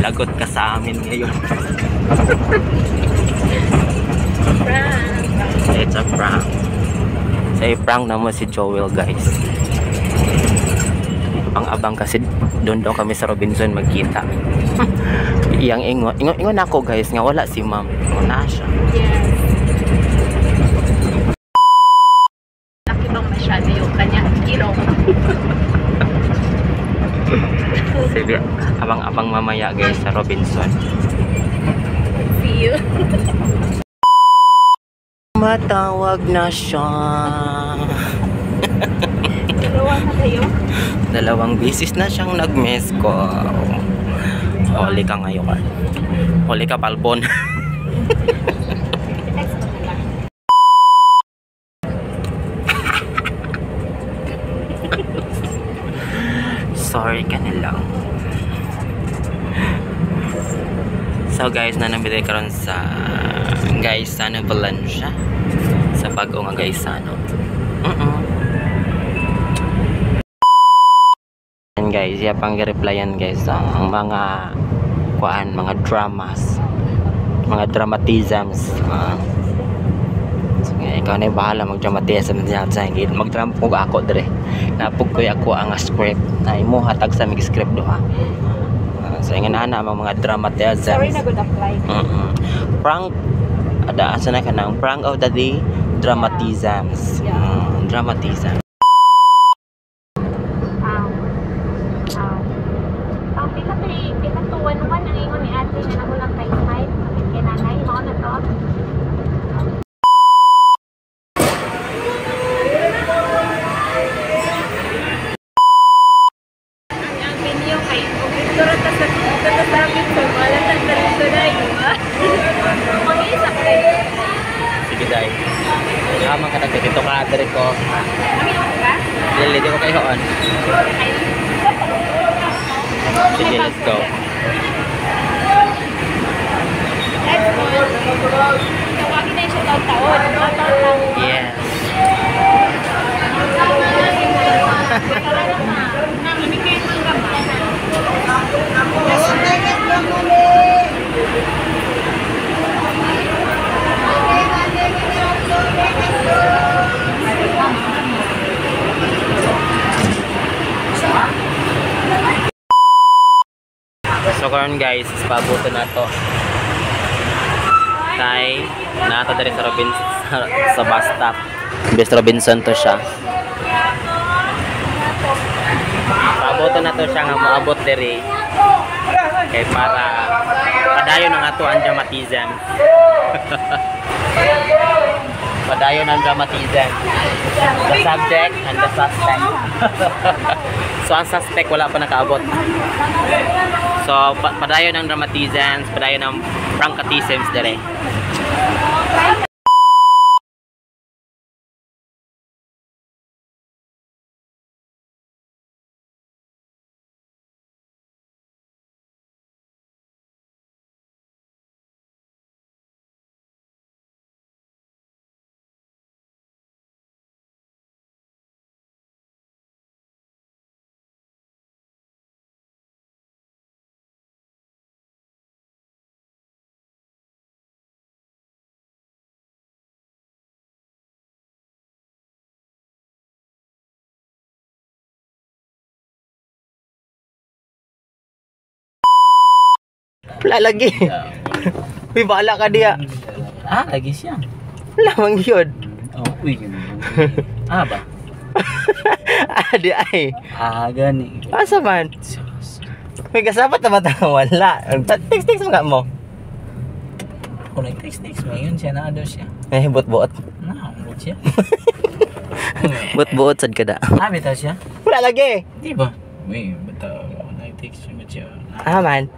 Lagot ka sa amin ngayon. It's a prank. So i-prank naman si Joel, guys. Abang kasi doon daw kami sa Robinson magkita. Iyang ingon ako, guys, nga wala si ma'am. Wala siya. Yes. Laki bang masyado yung kanya ilong. Sige, abang mamaya, guys, sa Robinson. See you. Matawag na siya. Dalawa na kayo? Dalawang bisis na siyang nag-miss ko. Huli ka ngayon. Huli ka, Palbon. Text mo na lang. Sorry ka na lang. So guys, nanambili karon sa Gaisano, Valencia. Sa bago nga Gaisano. And guys, pang replyan, guys, ang mga kuan, mga dramas, mga dramatisms. So, ikaw na bahala mag-dramatism sa hingin. Mag-drama po ako dire. Napug ko ako ang script. Na imo hatag sa mig script do ha. So ingin ana ang mga dramatisms. Sorry na good apply. Prank ada asa na kanang prank of the day, dramatisms. Dramatism. Pinatuwan-wan ang ingon ni ate na nagulang kay Smile. Kaya nanay, mga na to. Ang video kay Victor ta sa amin sa malatan na rin na yun, ha? Mag-iisa ka rin. Sige dai. Naman ka dito ka dire ko. Ang ka? Dili ko kay hoon. Sige, let's go. Tawagin na yung siya taon-taon. Taon-taon. Yes. So karon guys, pabuto na to. Kay nato diri sa Robinson sa bus stop. Imbes Robinson to siya. Pabuto na to siya nga moabot diri. Kay para padayon ang ato ang dramatism. Padayon ang dramatism. The subject and the suspect. So ang suspect wala pa nakaabot. So padayon ang dramatisms, padayon ang prankatisms dire. Wala lagi. Uy, bahala ka diya. Lagi siya. Wala mang yun. Uy. Ba? Di ay. Gani. Asa man? May kasapat na mata wala. Text mga mo. Kung nag-text mo, yun siya na daw siya. Buot-buot. Buot siya. Buot-buot sad ka da. Bitaw siya? Wala lagi. Di ba? Uy, bitaw. Nag-text mo siya. Man.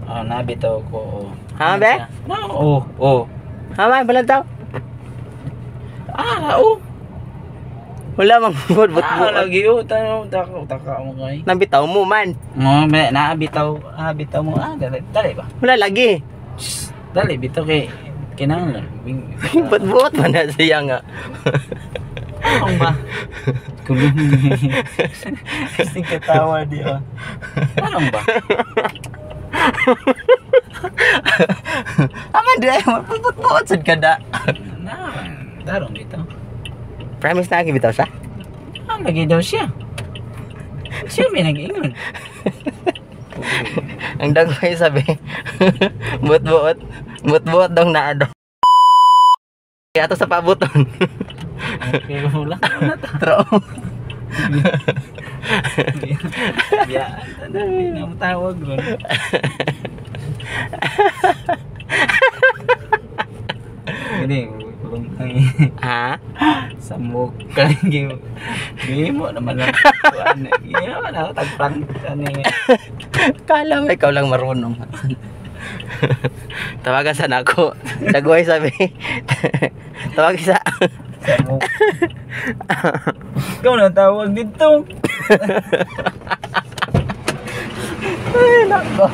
Nabitaw ko. Be? Man, balantaw. Wala mang buot-buot. Lagi taka mo kay. Nabitaw mo man. Naabitaw mo. Dali ba? Wala lagi. Dali, bitaw kay kinahanglan. Buot-buot man na siya nga. Ano ba? Kulong niya. Kasi katawa di ba? Ano ba? Aman di ay mapupot sad kada. Darong dito. Promise na bitaw siya. Lagi daw siya. Siya may nag-ingon. Ang dagway sabi. Buot-buot dong naa daw. Kaya to sa pabuton. Okay, wala na ta. Tro. Ya, hindi na matawag ron. Hindi, kulong tayo. Ha? Sa mukha. Hindi mo naman lang. Hindi naman ako tagpang. Kala mo ikaw lang marunong. Tawagan sa nako. Dagway sabi. Tawag sa Sa mukha. Ikaw na tawag dito. Ay, nako.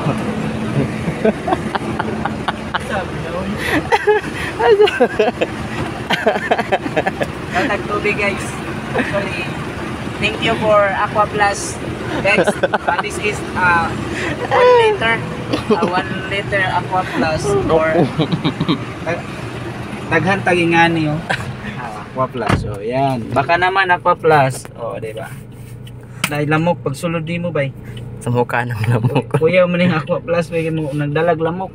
Sabi daw. Tagtubig guys. Actually, thank you for Aqua Plus. Guys, this is 1 liter. 1 liter Aqua Plus or daghan tagingani yo. Aqua Plus. So, yan. Baka naman Aqua Plus. Oh, di ba? Dahil lamok pag sulod di mo bay. Sa mukha ng lamok. Kuya mo ning Aqua Plus bay mo nagdalag lamok.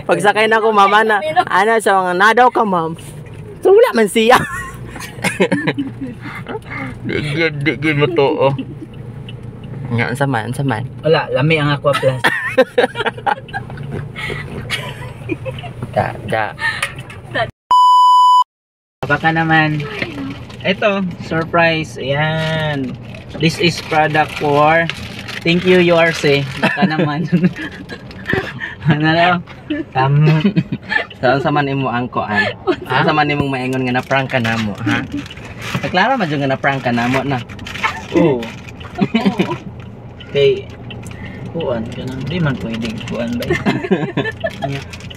Pagsakay na ko mama na ana sa mga nadaw ka ma'am. So wala man siya. Di mo to oh. Nga sa man. Wala, lami ang Aqua Plus. Da. Baka naman ito, surprise. Ayan. This is product for thank you yours eh. Baka naman. Ano daw? Saan sa man imo ang koan? Sa man imong maingon nga na prank ka namo, ha? Klaro man jud nga na prank ka namo na. Oo. Kay kuan kanang di man pwedeng kuan ba.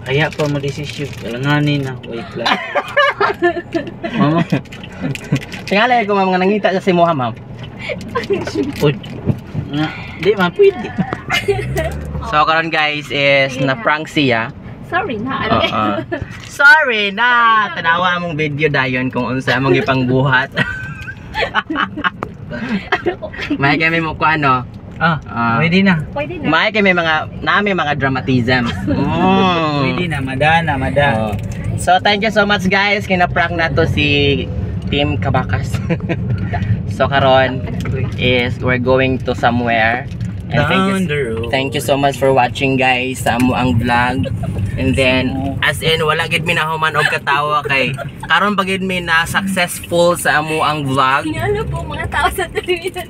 Kaya pa mo desisyon kalanganin na wait lang. Mama, Tingala ko ma'am nga nangita sa simuha ma'am. pud. Nga, di man pwede. So karon guys is na prank siya. Sorry na. Sorry na. Tanawa among video dayon kung unsa among ipangbuhat. May kami mo ko ano. Pwede na. Pwede na. May kami mga dramatisms. Pwede na, mada. So thank you so much guys. Kina-prank na to si Team Kabakas. So karon is we're going to somewhere. And thank you so much for watching guys sa amo ang vlog. And then as in wala gid mi nahuman og katawa kay karon pagid mi na successful sa amo ang vlog. Tingnan po mga tao sa television.